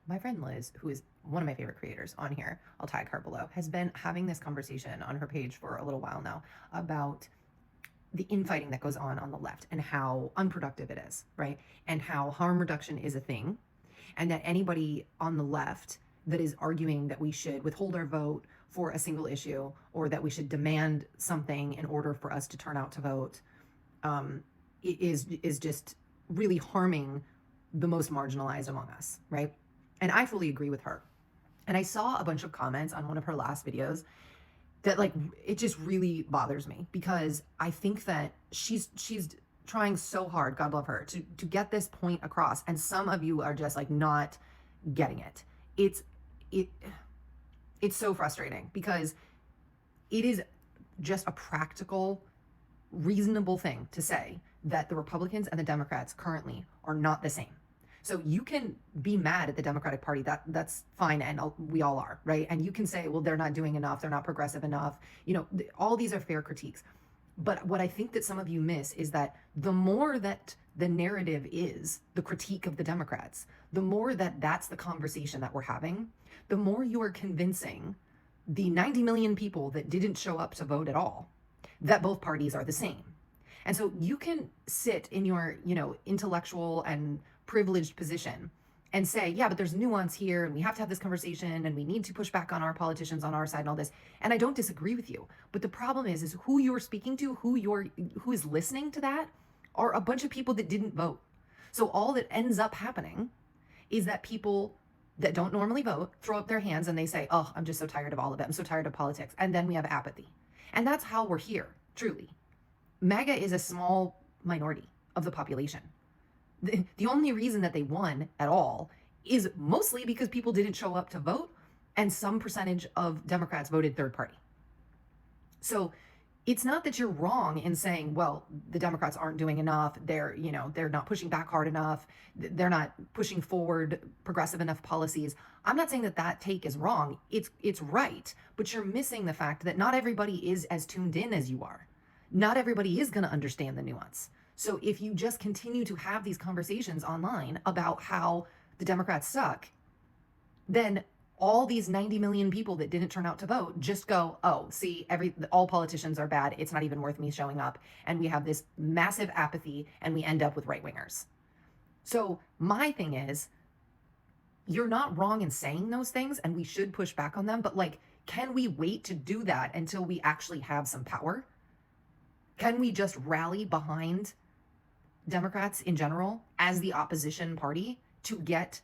my friend Liz, who is one of my favorite creators on here, I'll tag her below, has been having this conversation on her page for a little while now about the infighting that goes on the left and how unproductive it is, right? And how harm reduction is a thing, and that anybody on the left that is arguing that we should withhold our vote for a single issue or that we should demand something in order for us to turn out to vote is just really harming the most marginalized among us, right? And I fully agree with her. And I saw a bunch of comments on one of her last videos that, like, it just really bothers me because I think that she's trying so hard, God love her, to get this point across, and some of you are just like not getting it. It's so frustrating because it is just a practical, reasonable thing to say that the Republicans and the Democrats currently are not the same. So you can be mad at the Democratic Party. That's fine, and we all are, right? And you can say, well, they're not doing enough, they're not progressive enough. You know, all these are fair critiques. But what I think that some of you miss is that the more that the narrative is the critique of the Democrats, the more that that's the conversation that we're having, the more you are convincing the 90 million people that didn't show up to vote at all that both parties are the same. And so you can sit in your, intellectual and privileged position and say, yeah, but there's nuance here and we have to have this conversation and we need to push back on our politicians on our side and all this. And I don't disagree with you. But the problem is who you're speaking to, who is listening to that are a bunch of people that didn't vote. So all that ends up happening is that people that don't normally vote throw up their hands and they say, oh, I'm just so tired of all of it. I'm so tired of politics. And then we have apathy. And that's how we're here, truly. MAGA is a small minority of the population. The only reason that they won at all is mostly because people didn't show up to vote and some percentage of Democrats voted third party. So it's not that you're wrong in saying, well, the Democrats aren't doing enough. They're not pushing back hard enough. They're not pushing forward progressive enough policies. I'm not saying that take is wrong. It's right, but you're missing the fact that not everybody is as tuned in as you are. Not everybody is going to understand the nuance. So if you just continue to have these conversations online about how the Democrats suck, then all these 90 million people that didn't turn out to vote just go, oh, see, all politicians are bad. It's not even worth me showing up. And we have this massive apathy and we end up with right-wingers. So my thing is, you're not wrong in saying those things and we should push back on them. But can we wait to do that until we actually have some power? Can we just rally behind Democrats in general as the opposition party to get